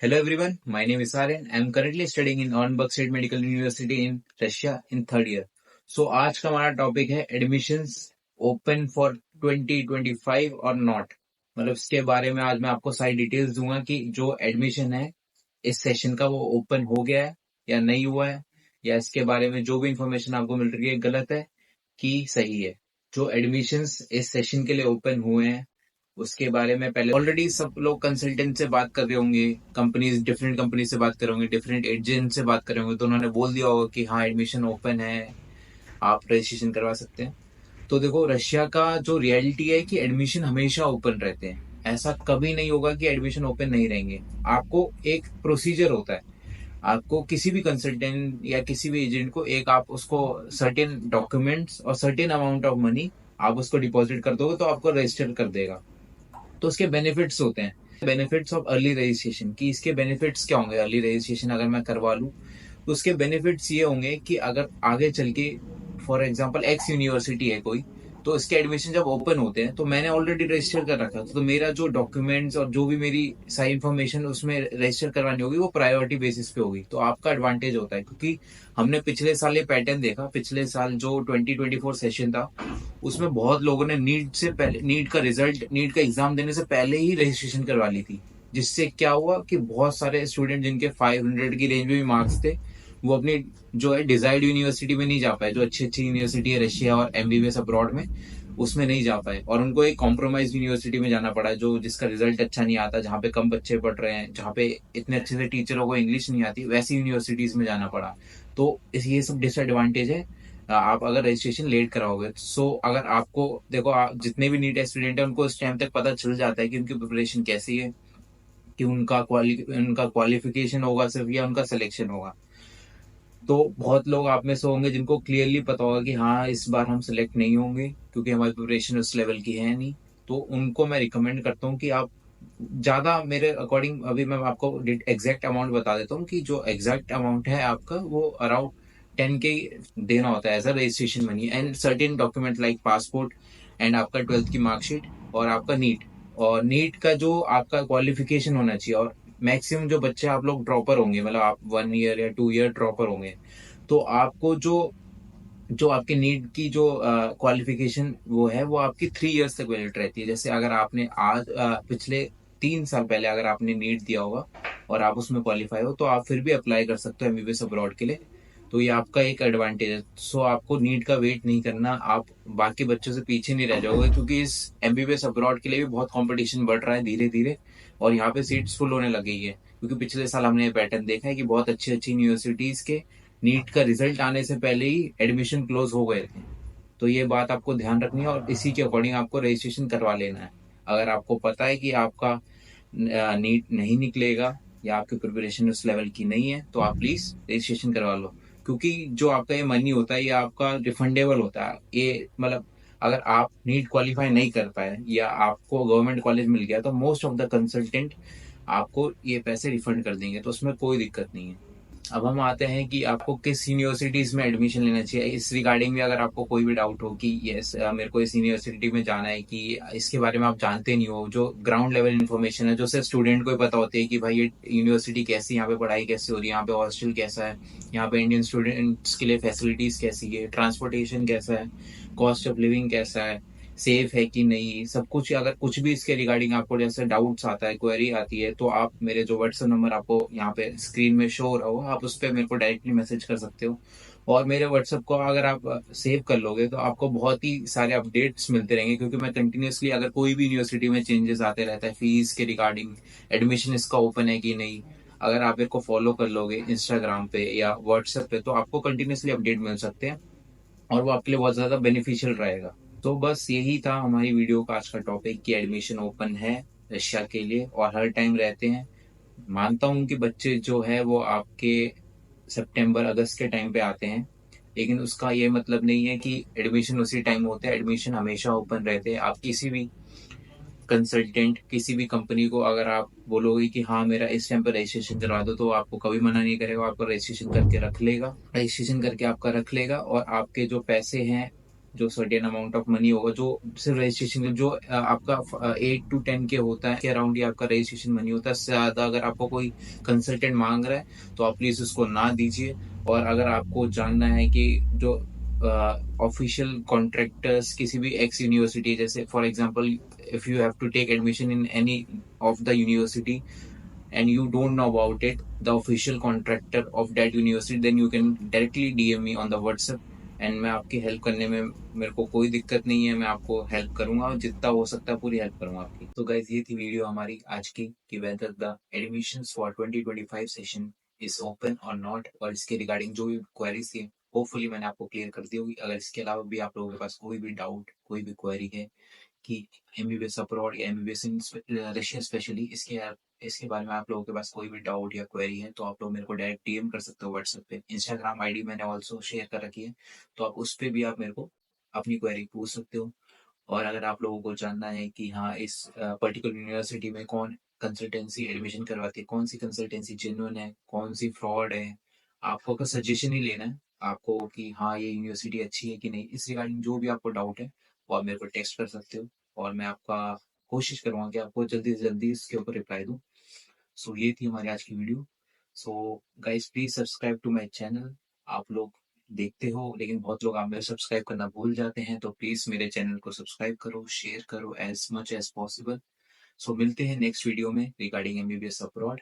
Hello everyone, my name is Aren. I am currently studying in Auenberg State Medical University in Russia in third year. So आज का हमारा topic है admissions open for 2025 और not. मतलब इसके बारे में आज मैं आपको सारी डिटेल्स दूंगा कि जो एडमिशन है इस सेशन का वो ओपन हो गया है या नहीं हुआ है, या इसके बारे में जो भी इंफॉर्मेशन आपको मिल रही है गलत है कि सही है। जो एडमिशंस इस सेशन के लिए ओपन हुए हैं उसके बारे में पहले ऑलरेडी सब लोग कंसल्टेंट से बात कर रहे होंगे, कंपनीज डिफरेंट कंपनी से बात कर रहे होंगे, डिफरेंट एजेंट से बात कर रहे होंगे, तो उन्होंने बोल दिया होगा कि हाँ एडमिशन ओपन है, आप रजिस्ट्रेशन करवा सकते हैं। तो देखो रशिया का जो रियलिटी है कि एडमिशन हमेशा ओपन रहते हैं, ऐसा कभी नहीं होगा कि एडमिशन ओपन नहीं रहेंगे। आपको एक प्रोसीजर होता है, आपको किसी भी कंसल्टेंट या किसी भी एजेंट को एक आप उसको सर्टेन डॉक्यूमेंट्स और सर्टेन अमाउंट ऑफ मनी आप उसको डिपॉजिट कर दोगे तो आपको रजिस्टर कर देगा। तो उसके बेनिफिट्स होते हैं, बेनिफिट्स ऑफ अर्ली रजिस्ट्रेशन की। इसके बेनिफिट्स क्या होंगे? अर्ली रजिस्ट्रेशन अगर मैं करवा लूँ तो उसके बेनिफिट्स ये होंगे कि अगर आगे चल के फॉर एग्जांपल एक्स यूनिवर्सिटी है कोई, तो इसके एडमिशन जब ओपन होते हैं तो मैंने ऑलरेडी रजिस्टर कर रखा था, तो मेरा जो डॉक्यूमेंट्स और जो भी मेरी सारी इन्फॉर्मेशन उसमें रजिस्टर करवानी होगी वो प्रायोरिटी बेसिस पे होगी। तो आपका एडवांटेज होता है, क्योंकि हमने पिछले साल ये पैटर्न देखा। पिछले साल जो 2024 सेशन था उसमें बहुत लोगों ने नीट से पहले, नीट का एग्जाम देने से पहले ही रजिस्ट्रेशन करवा ली थी, जिससे क्या हुआ कि बहुत सारे स्टूडेंट जिनके 500 की रेंज में भी मार्क्स थे वो अपनी जो है डिजायर्ड यूनिवर्सिटी में नहीं जा पाए, जो अच्छी अच्छी यूनिवर्सिटी है रशिया और एमबीबीएस अब्रॉड में, उसमें नहीं जा पाए और उनको एक कॉम्प्रोमाइज यूनिवर्सिटी में जाना पड़ा, जो जिसका रिजल्ट अच्छा नहीं आता, जहाँ पे कम बच्चे पढ़ रहे हैं, जहाँ पे इतने अच्छे से टीचरों को इंग्लिश नहीं आती, वैसी यूनिवर्सिटीज में जाना पड़ा। तो ये सब डिसएडवांटेज है आप अगर रजिस्ट्रेशन लेट कराओगे। सो अगर आपको देखो, आप जितने भी नीट स्टूडेंट है उनको इस टाइम तक पता चल जाता है कि उनकी प्रिपरेशन कैसी है, कि उनका क्वालिफिकेशन होगा सिर्फ या उनका सिलेक्शन होगा। तो बहुत लोग आप में से होंगे जिनको क्लियरली पता होगा कि हाँ इस बार हम सिलेक्ट नहीं होंगे क्योंकि हमारी प्रिपरेशन उस लेवल की है नहीं। तो उनको मैं रिकमेंड करता हूँ कि आप ज्यादा, मेरे अकॉर्डिंग अभी मैं आपको एग्जैक्ट अमाउंट बता देता हूँ कि जो एग्जैक्ट अमाउंट है आपका वो अराउंड 10K देना होता है as a registration money and certain document like passport and आपका 12th की मार्कशीट और आपका नीट। और नीट का जो आपका क्वालिफिकेशन होना चाहिए, और मैक्सिमम जो बच्चे आप लोग ड्रॉपर होंगे, मतलब आप 1 ईयर या 2 ईयर ड्रॉपर होंगे, तो आपको जो जो आपके नीट की जो क्वालिफिकेशन वो है वो आपकी 3 ईयर्स तक वैलिड रहती है। जैसे अगर आपने आज पिछले 3 साल पहले अगर आपने नीट दिया होगा और आप उसमें क्वालिफाई हो तो आप फिर भी अप्लाई कर सकते हो एमबीबीएस अब्रॉड के लिए। तो ये आपका एक एडवांटेज है। सो आपको नीट का वेट नहीं करना, आप बाकी बच्चों से पीछे नहीं रह जाओगे, क्योंकि इस एमबीबीएस अब्रॉड के लिए भी बहुत कंपटीशन बढ़ रहा है धीरे धीरे, और यहाँ पे सीट्स फुल होने लग गई है। क्योंकि पिछले साल हमने ये पैटर्न देखा है कि बहुत अच्छी अच्छी यूनिवर्सिटीज के नीट का रिजल्ट आने से पहले ही एडमिशन क्लोज हो गए थे। तो ये बात आपको ध्यान रखनी है और इसी के अकॉर्डिंग आपको रजिस्ट्रेशन करवा लेना है। अगर आपको पता है कि आपका नीट नहीं निकलेगा या आपकी प्रिपरेशन उस लेवल की नहीं है तो आप प्लीज रजिस्ट्रेशन करवा लो, क्योंकि जो आपका ये मनी होता है ये आपका रिफंडेबल होता है। ये मतलब अगर आप नीट क्वालिफाई नहीं कर पाए या आपको गवर्नमेंट कॉलेज मिल गया तो मोस्ट ऑफ द कंसल्टेंट आपको ये पैसे रिफंड कर देंगे, तो उसमें कोई दिक्कत नहीं है। अब हम आते हैं कि आपको किस यूनिवर्सिटीज में एडमिशन लेना चाहिए। इस रिगार्डिंग में अगर आपको कोई भी डाउट हो कि यस मेरे को इस यूनिवर्सिटी में जाना है, कि इसके बारे में आप जानते नहीं हो, जो ग्राउंड लेवल इन्फॉर्मेशन है जो सिर्फ स्टूडेंट को ही पता होती है कि भाई ये यूनिवर्सिटी कैसी, यहाँ पे पढ़ाई कैसी हो रही है, यहाँ पे हॉस्टल कैसा है, यहाँ पे इंडियन स्टूडेंट्स के लिए फैसिलिटीज कैसी है, ट्रांसपोर्टेशन कैसा है, कॉस्ट ऑफ लिविंग कैसा है, सेफ है कि नहीं, सब कुछ। अगर कुछ भी इसके रिगार्डिंग आपको जैसे डाउट्स आता है, क्वेरी आती है, तो आप मेरे जो व्हाट्सएप नंबर आपको यहाँ पे स्क्रीन में शो हो रहा हो, आप उस पर मेरे को डायरेक्टली मैसेज कर सकते हो। और मेरे व्हाट्सएप को अगर आप सेव कर लोगे तो आपको बहुत ही सारे अपडेट्स मिलते रहेंगे, क्योंकि मैं कंटिन्यूअसली अगर कोई भी यूनिवर्सिटी में चेंजेस आते रहता है, फीस के रिगार्डिंग, एडमिशन इसका ओपन है कि नहीं, अगर आप मेरे को फॉलो कर लोगे इंस्टाग्राम पे या व्हाट्सएप पे तो आपको कंटिन्यूअसली अपडेट मिल सकते हैं और वो आपके लिए बहुत ज्यादा बेनिफिशियल रहेगा। तो बस यही था हमारी वीडियो का आज का टॉपिक कि एडमिशन ओपन है रशिया के लिए और हर टाइम रहते हैं। मानता हूँ कि बच्चे जो है वो आपके सितंबर अगस्त के टाइम पे आते हैं, लेकिन उसका ये मतलब नहीं है कि एडमिशन उसी टाइम होते हैं। एडमिशन हमेशा ओपन रहते हैं। आप किसी भी कंसल्टेंट, किसी भी कंपनी को अगर आप बोलोगे कि हाँ मेरा इस टाइम पर रजिस्ट्रेशन करवा दो, तो आपको कभी मना नहीं करेगा, आपको रजिस्ट्रेशन करके रख लेगा, रजिस्ट्रेशन करके आपका रख लेगा और आपके जो पैसे हैं जो सर्टेन अमाउंट ऑफ मनी होगा, जो सिर्फ रजिस्ट्रेशन जो आपका 8 to 10 के होता है के अराउंड ही आपका रजिस्ट्रेशन मनी होता है। इससे ज्यादा अगर आपको कोई कंसल्टेंट मांग रहा है तो आप प्लीज उसको ना दीजिए। और अगर आपको जानना है कि जो ऑफिशियल कॉन्ट्रैक्टर्स किसी भी एक्स यूनिवर्सिटी, जैसे for example if you have to take admission in any of the university and you don't know about it, the official contractor of that university, then you can directly DM me on the WhatsApp। And मैं आपकी help करने में, मेरे को कोई दिक्कत नहीं है, मैं आपको हेल्प करूंगा और जितना हो सकता है पूरी हेल्प करूंगा आपकी। तो गाइज ये थी वीडियो हमारी आज की कि whether the admissions for 2025 session is open और नॉट, और इसके रिगार्डिंग जो भी क्वेरीज थी होपफुली मैंने आपको क्लियर कर दी होगी। अगर इसके अलावा भी आप लोगों के पास कोई भी डाउट, कोई भी क्वेरी है कि एमबीबीएस अब्रॉड या एमबीबीएस इन रशिया स्पेशली, इसके बारे में आप लोगों के पास कोई भी डाउट या क्वेरी है तो आप लोग मेरे को डायरेक्ट डीएम कर सकते हो व्हाट्सएप पे। इंस्टाग्राम आईडी मैंने ऑल्सो शेयर कर रखी है, तो आप उस पे भी आप मेरे को अपनी क्वेरी पूछ सकते हो। और अगर आप लोगों को जानना है कि हाँ इस पर्टिकुलर यूनिवर्सिटी में कौन कंसल्टेंसी एडमिशन करवाती है, कौन सी कंसल्टेंसी जेन्युइन है, कौन सी फ्रॉड है, आपको का सजेशन ही लेना है आपको कि हाँ ये यूनिवर्सिटी अच्छी है कि नहीं, इस रिगार्डिंग जो भी आपको डाउट है वो आप मेरे को टेक्स्ट कर सकते हो और मैं आपका कोशिश करूंगा कि आपको जल्दी से जल्दी इसके ऊपर रिप्लाई दूं। सो ये थी हमारी आज की video. So guys please subscribe to my channel. आप लोग देखते हो लेकिन बहुत लोग आप मेरे सब्सक्राइब करना भूल जाते हैं, तो प्लीज मेरे चैनल को सब्सक्राइब करो, शेयर करो एज मच एज पॉसिबल। सो मिलते हैं नेक्स्ट वीडियो में रिगार्डिंग एमबीबीएस अब्रॉड।